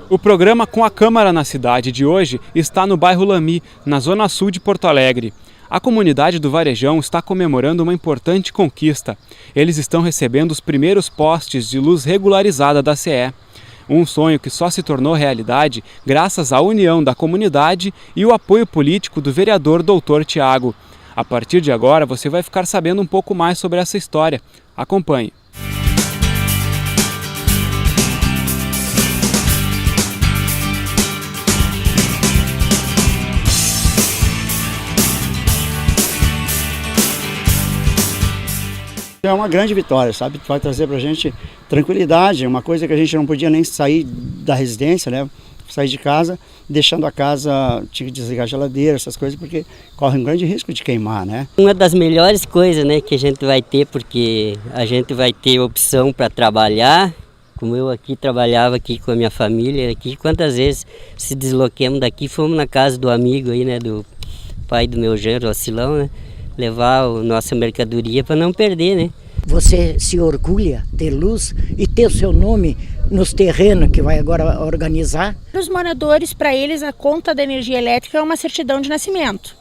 O programa Com a Câmara na Cidade de hoje está no bairro Lamy, na zona sul de Porto Alegre. A comunidade do Varejão está comemorando uma importante conquista. Eles estão recebendo os primeiros postes de luz regularizada da CE. Um sonho que só se tornou realidade graças à união da comunidade e o apoio político do vereador Dr. Tiago. A partir de agora você vai ficar sabendo um pouco mais sobre essa história. Acompanhe. É uma grande vitória, sabe? Vai trazer pra gente tranquilidade, uma coisa que a gente não podia nem sair da residência, né? Sair de casa, deixando a casa, tinha que desligar a geladeira, essas coisas, porque corre um grande risco de queimar, né? Uma das melhores coisas, né, que a gente vai ter, porque a gente vai ter opção para trabalhar, como eu aqui trabalhava aqui com a minha família, aqui quantas vezes se desloquemos daqui, fomos na casa do amigo aí, né, do pai do meu genro, o Silão, né? Levar a nossa mercadoria para não perder, né? Você se orgulha de ter luz e ter o seu nome nos terrenos que vai agora organizar? Para os moradores, para eles, a conta da energia elétrica é uma certidão de nascimento,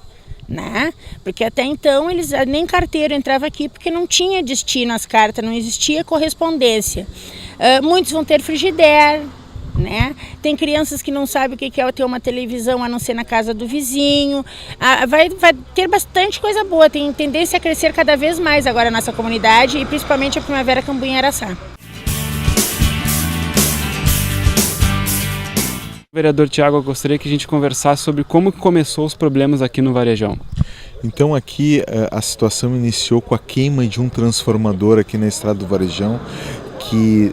né? Porque até então eles nem carteiro entrava aqui porque não tinha destino as cartas, não existia correspondência. Muitos vão ter frigidaire, né? Tem crianças que não sabem o que é ter uma televisão a não ser na casa do vizinho. Vai ter bastante coisa boa, tem tendência a crescer cada vez mais agora a nossa comunidade e principalmente a Primavera Cambuim-Araçá. Vereador Tiago, eu gostaria que a gente conversasse sobre como começou os problemas aqui no Varejão. Então aqui a situação iniciou com a queima de um transformador aqui na estrada do Varejão, que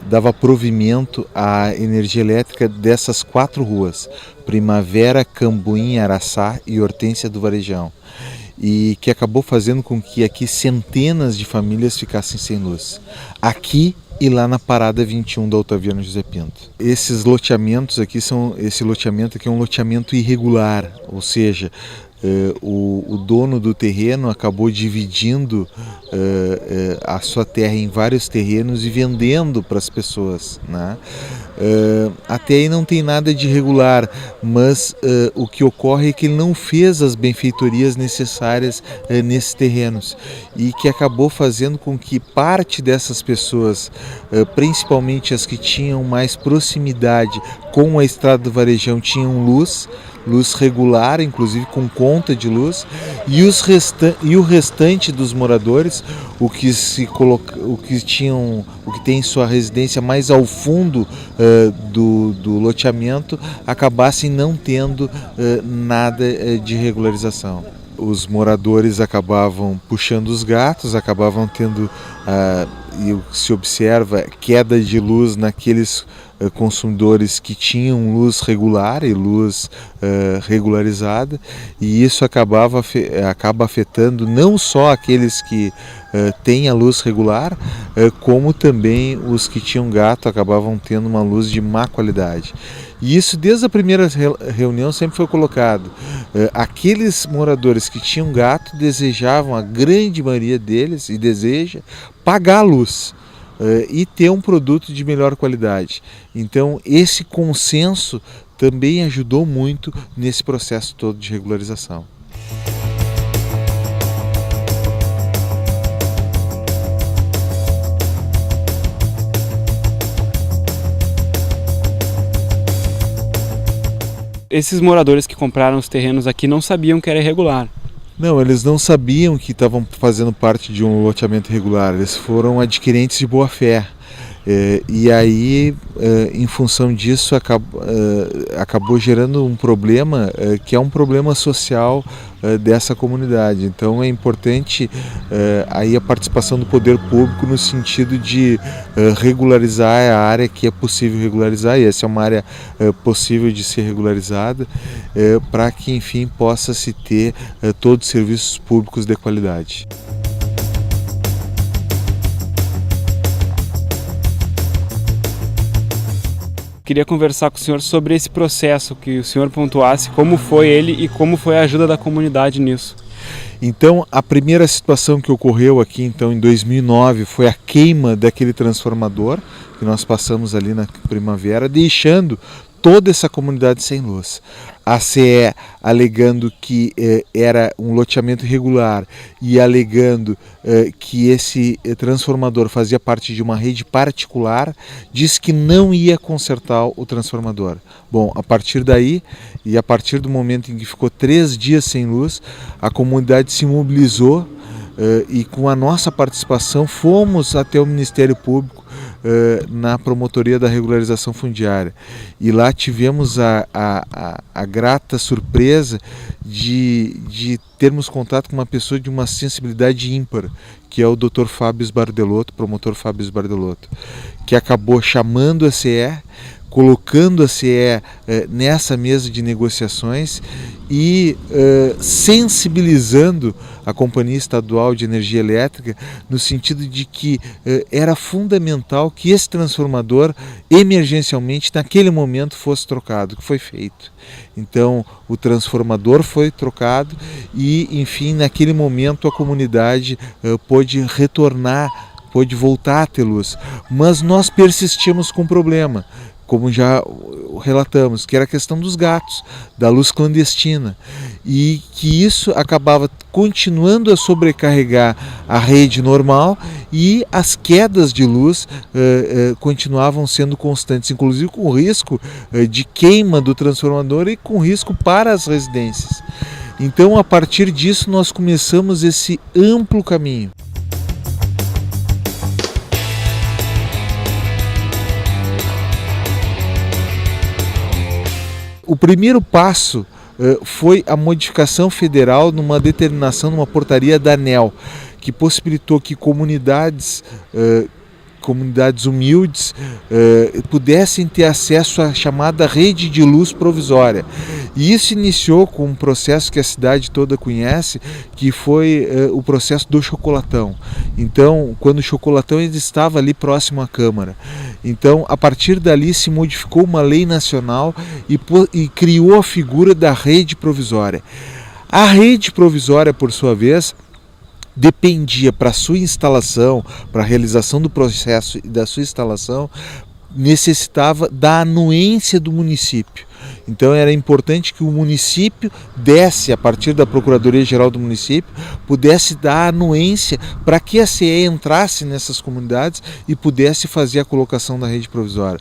dava provimento à energia elétrica dessas 4 ruas, Primavera, Cambuim, Araçá e Hortência do Varejão, e que acabou fazendo com que aqui centenas de famílias ficassem sem luz, aqui e lá na parada 21 da Otaviano José Pinto. Esses loteamentos aqui esse loteamento aqui é um loteamento irregular, ou seja, o dono do terreno acabou dividindo a sua terra em vários terrenos e vendendo para as pessoas, né? Até aí não tem nada de irregular, mas o que ocorre é que ele não fez as benfeitorias necessárias nesses terrenos e que acabou fazendo com que parte dessas pessoas, principalmente as que tinham mais proximidade com a estrada do Varejão, tinham luz regular, inclusive com conta de luz, e o restante dos moradores, o que tem sua residência mais ao fundo do loteamento, acabassem não tendo nada de regularização. Os moradores acabavam puxando os gatos, acabavam tendo, e se observa, queda de luz naqueles consumidores que tinham luz regular e luz regularizada, e isso acaba afetando não só aqueles que têm a luz regular, como também os que tinham gato acabavam tendo uma luz de má qualidade. E isso desde a primeira reunião sempre foi colocado. Aqueles moradores que tinham gato desejavam, a grande maioria deles, e deseja, pagar a luz e ter um produto de melhor qualidade. Então esse consenso também ajudou muito nesse processo todo de regularização. Esses moradores que compraram os terrenos aqui não sabiam que era irregular. Não, eles não sabiam que estavam fazendo parte de um loteamento irregular, eles foram adquirentes de boa fé. E aí, em função disso, acabou gerando um problema que é um problema social dessa comunidade. Então é importante aí a participação do poder público no sentido de regularizar a área que é possível regularizar, e essa é uma área possível de ser regularizada, para que enfim possa se ter todos os serviços públicos de qualidade. Queria conversar com o senhor sobre esse processo, que o senhor pontuasse como foi ele e como foi a ajuda da comunidade nisso. Então, a primeira situação que ocorreu aqui, então, em 2009, foi a queima daquele transformador que nós passamos ali na primavera, deixando toda essa comunidade sem luz. A CE alegando que era um loteamento irregular e alegando que esse transformador fazia parte de uma rede particular, disse que não ia consertar o transformador. Bom, a partir daí e a partir do momento em que ficou 3 dias sem luz, a comunidade se mobilizou e com a nossa participação fomos até o Ministério Público na promotoria da regularização fundiária, e lá tivemos a grata surpresa de termos contato com uma pessoa de uma sensibilidade ímpar, que é o Dr. Fábio Sbardelotto, promotor Fábio Sbardelotto, que acabou chamando a CE, colocando a CE nessa mesa de negociações e sensibilizando a Companhia Estadual de Energia Elétrica no sentido de que era fundamental que esse transformador emergencialmente naquele momento fosse trocado, que foi feito. Então o transformador foi trocado e, enfim, naquele momento a comunidade pôde retornar, pôde voltar a ter luz. Mas nós persistimos com o problema, como já relatamos, que era a questão dos gatos, da luz clandestina, e que isso acabava continuando a sobrecarregar a rede normal e as quedas de luz continuavam sendo constantes, inclusive com risco de queima do transformador e com risco para as residências. Então, a partir disso, nós começamos esse amplo caminho. O primeiro passo foi a modificação federal numa determinação, numa portaria da ANEEL, que possibilitou que comunidades humildes pudessem ter acesso à chamada rede de luz provisória. E isso iniciou com um processo que a cidade toda conhece, que foi o processo do chocolatão. Então, quando o chocolatão ele estava ali próximo à Câmara. Então, a partir dali se modificou uma lei nacional e criou a figura da rede provisória. A rede provisória, por sua vez, dependia para sua instalação, para a realização do processo e da sua instalação, necessitava da anuência do município. Então era importante que o município desse, a partir da Procuradoria-Geral do município, pudesse dar anuência para que a CE entrasse nessas comunidades e pudesse fazer a colocação da rede provisória.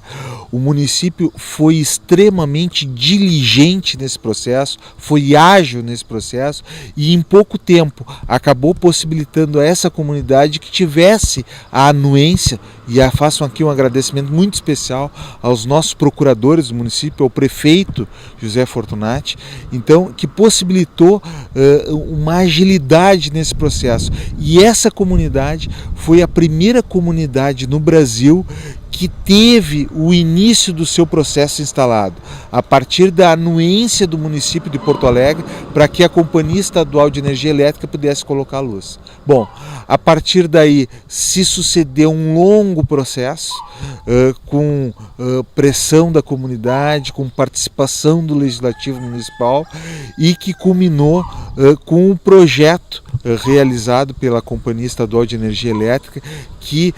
O município foi extremamente diligente nesse processo, foi ágil nesse processo e em pouco tempo acabou possibilitando a essa comunidade que tivesse a anuência, e faço aqui um agradecimento muito especial aos nossos procuradores do município, ao prefeito José Fortunati, então, que possibilitou uma agilidade nesse processo. E essa comunidade foi a primeira comunidade no Brasil que teve o início do seu processo instalado, a partir da anuência do município de Porto Alegre, para que a Companhia Estadual de Energia Elétrica pudesse colocar a luz. Bom, a partir daí se sucedeu um longo processo, com pressão da comunidade, com participação do Legislativo Municipal, e que culminou com o projeto realizado pela Companhia Estadual de Energia Elétrica, que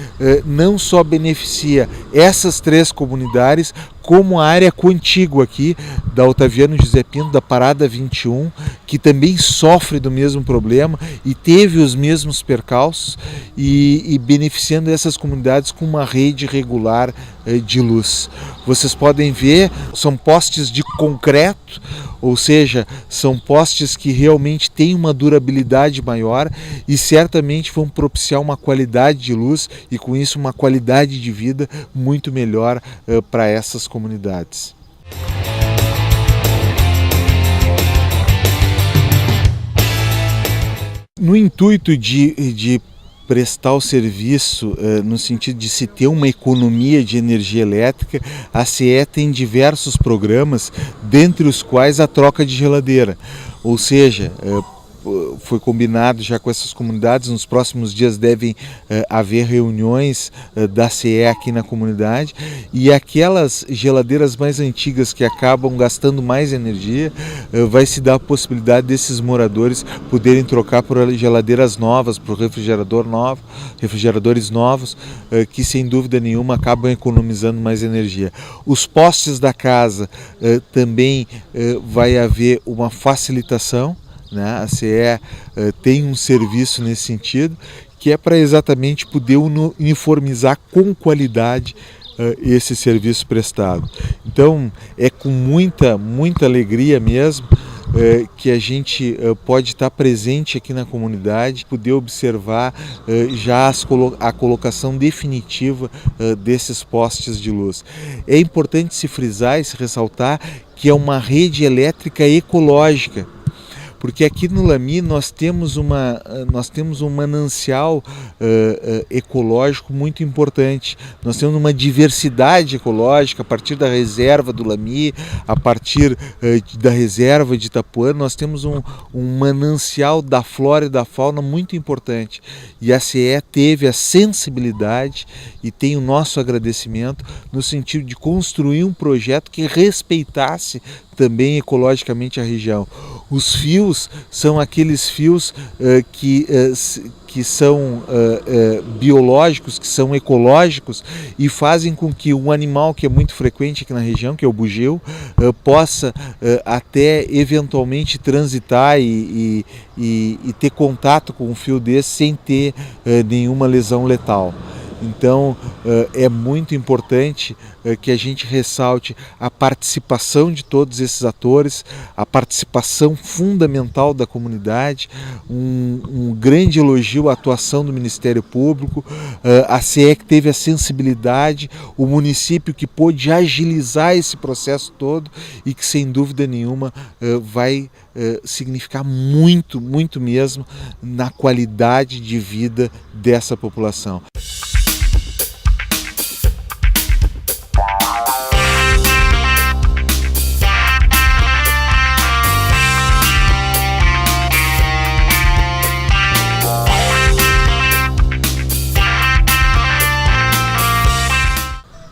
não só beneficia essas 3 comunidades, como a área contígua aqui da Otaviano José Pinto, da Parada 21, que também sofre do mesmo problema e teve os mesmos percalços, e beneficiando essas comunidades com uma rede regular de luz. Vocês podem ver, são postes de concreto, ou seja, são postes que realmente têm uma durabilidade maior e certamente vão propiciar uma qualidade de luz e com isso uma qualidade de vida muito melhor para essas comunidades. No intuito de prestar o serviço no sentido de se ter uma economia de energia elétrica, a CE tem diversos programas, dentre os quais a troca de geladeira. Ou seja, foi combinado já com essas comunidades. Nos próximos dias devem haver reuniões da CE aqui na comunidade, e aquelas geladeiras mais antigas que acabam gastando mais energia, vai se dar a possibilidade desses moradores poderem trocar por geladeiras novas, por refrigeradores novos, que sem dúvida nenhuma acabam economizando mais energia. Os postes da casa também vai haver uma facilitação, né? A CE tem um serviço nesse sentido, que é para exatamente poder uniformizar com qualidade esse serviço prestado. Então é com muita alegria mesmo que a gente pode estar presente aqui na comunidade, poder observar já a colocação definitiva desses postes de luz. É importante se frisar e se ressaltar que é uma rede elétrica ecológica, porque aqui no Lamy nós temos um manancial ecológico muito importante. Nós temos uma diversidade ecológica a partir da reserva do Lamy, a partir da reserva de Itapuã. Nós temos um manancial da flora e da fauna muito importante. E a CE teve a sensibilidade e tem o nosso agradecimento no sentido de construir um projeto que respeitasse também ecologicamente a região. Os fios são aqueles fios que são biológicos, que são ecológicos, e fazem com que um animal que é muito frequente aqui na região, que é o bugio, possa até eventualmente transitar e ter contato com um fio desse sem ter nenhuma lesão letal. Então é muito importante que a gente ressalte a participação de todos esses atores, a participação fundamental da comunidade, um grande elogio à atuação do Ministério Público, a CE que teve a sensibilidade, o município que pôde agilizar esse processo todo e que sem dúvida nenhuma vai significar muito mesmo na qualidade de vida dessa população.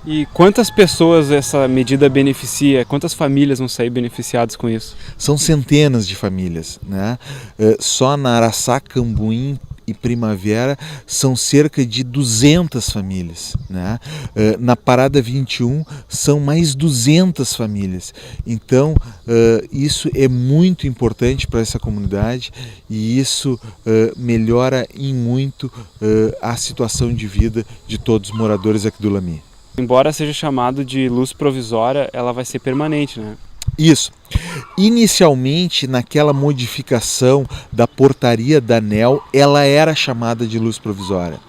E quantas pessoas essa medida beneficia? Quantas famílias vão sair beneficiadas com isso? São centenas de famílias, né? Só na Araçá, Cambuim e Primavera são cerca de 200 famílias, né? Na Parada 21 são mais 200 famílias. Então isso é muito importante para essa comunidade e isso melhora em muito a situação de vida de todos os moradores aqui do Lamy. Embora seja chamado de luz provisória, ela vai ser permanente, né? Isso. Inicialmente, naquela modificação da portaria da ANEEL, ela era chamada de luz provisória.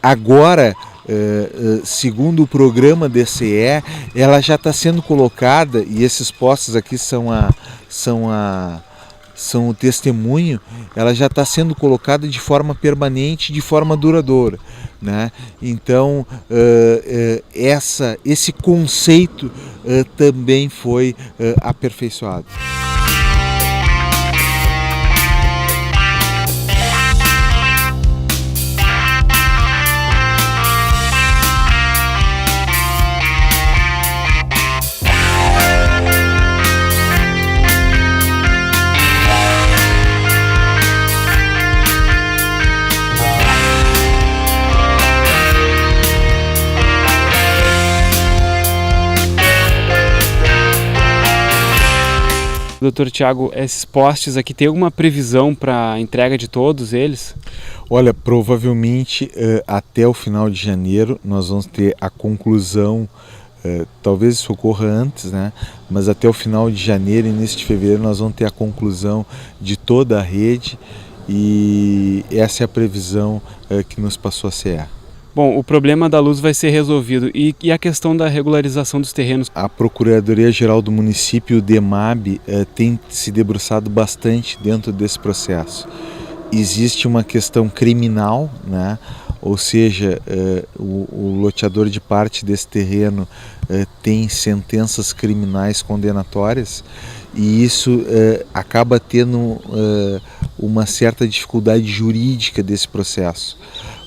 Agora, segundo o programa DCE, ela já está sendo colocada, e esses postes aqui são o testemunho, ela já está sendo colocada de forma permanente, de forma duradoura, né? Então esse conceito também foi aperfeiçoado. Doutor Tiago, esses postes aqui, tem alguma previsão para a entrega de todos eles? Olha, provavelmente até o final de janeiro nós vamos ter a conclusão, talvez isso ocorra antes, né? Mas até o final de janeiro e início de fevereiro nós vamos ter a conclusão de toda a rede e essa é a previsão que nos passou a CE. Bom, o problema da luz vai ser resolvido. E a questão da regularização dos terrenos? A Procuradoria-Geral do Município, o DEMAB, tem se debruçado bastante dentro desse processo. Existe uma questão criminal, né? Ou seja, o loteador de parte desse terreno tem sentenças criminais condenatórias e isso acaba tendo uma certa dificuldade jurídica desse processo.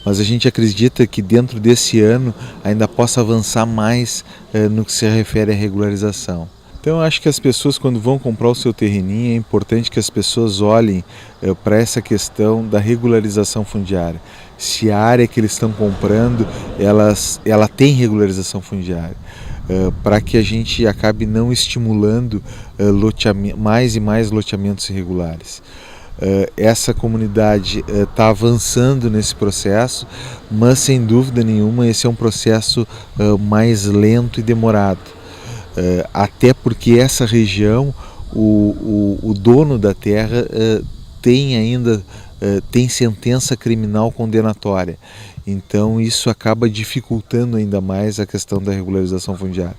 Mas a gente acredita que dentro desse ano ainda possa avançar mais no que se refere à regularização. Então eu acho que as pessoas, quando vão comprar o seu terreninho, é importante que as pessoas olhem para essa questão da regularização fundiária. Se a área que eles estão comprando, ela tem regularização fundiária, para que a gente acabe não estimulando mais e mais loteamentos irregulares. Essa comunidade está avançando nesse processo, mas sem dúvida nenhuma esse é um processo mais lento e demorado. Até porque essa região, o dono da terra tem sentença criminal condenatória. Então isso acaba dificultando ainda mais a questão da regularização fundiária.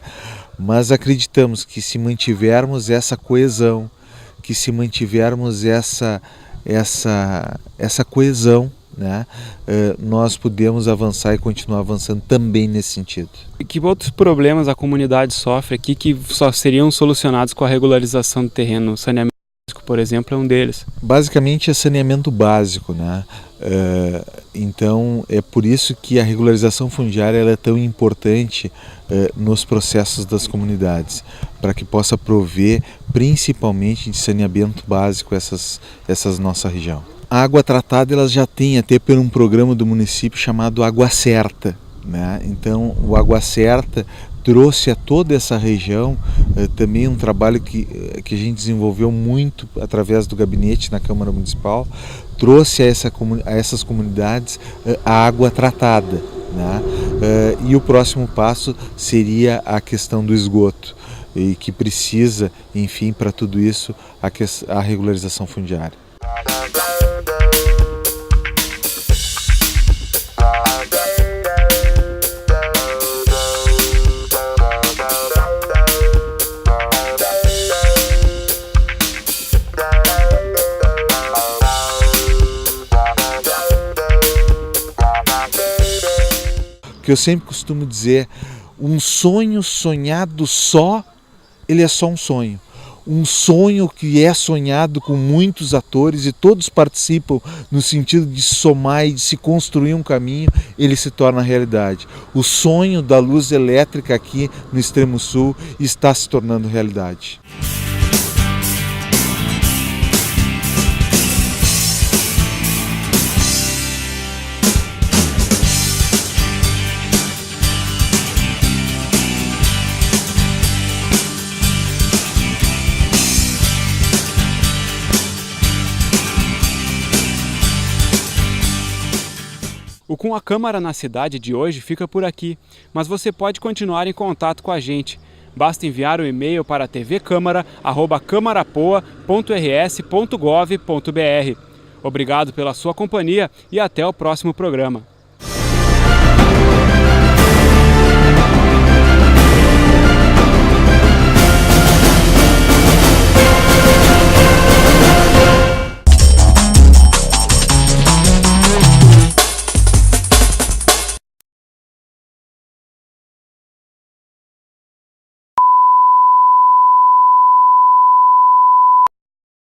Mas acreditamos que se mantivermos essa coesão, que se mantivermos essa coesão, né, nós podemos avançar e continuar avançando também nesse sentido. E que outros problemas a comunidade sofre aqui que só seriam solucionados com a regularização do terreno? O saneamento básico, por exemplo, é um deles. Basicamente é saneamento básico, né? Então é por isso que a regularização fundiária ela é tão importante nos processos das comunidades, para que possa prover principalmente de saneamento básico essas nossa região. A água tratada ela já tem até por um programa do município chamado Água Certa, né? Então o Água Certa trouxe a toda essa região também um trabalho que a gente desenvolveu muito através do gabinete na Câmara Municipal, trouxe a essas comunidades a água tratada, né? E o próximo passo seria a questão do esgoto, e que precisa, enfim, para tudo isso, a regularização fundiária. Que eu sempre costumo dizer, um sonho sonhado só, ele é só um sonho. Um sonho que é sonhado com muitos atores e todos participam no sentido de somar e de se construir um caminho, ele se torna realidade. O sonho da luz elétrica aqui no extremo sul está se tornando realidade. O Com a Câmara na Cidade de hoje fica por aqui, mas você pode continuar em contato com a gente. Basta enviar um e-mail para tvcamara@camarapoa.rs.gov.br. Obrigado pela sua companhia e até o próximo programa.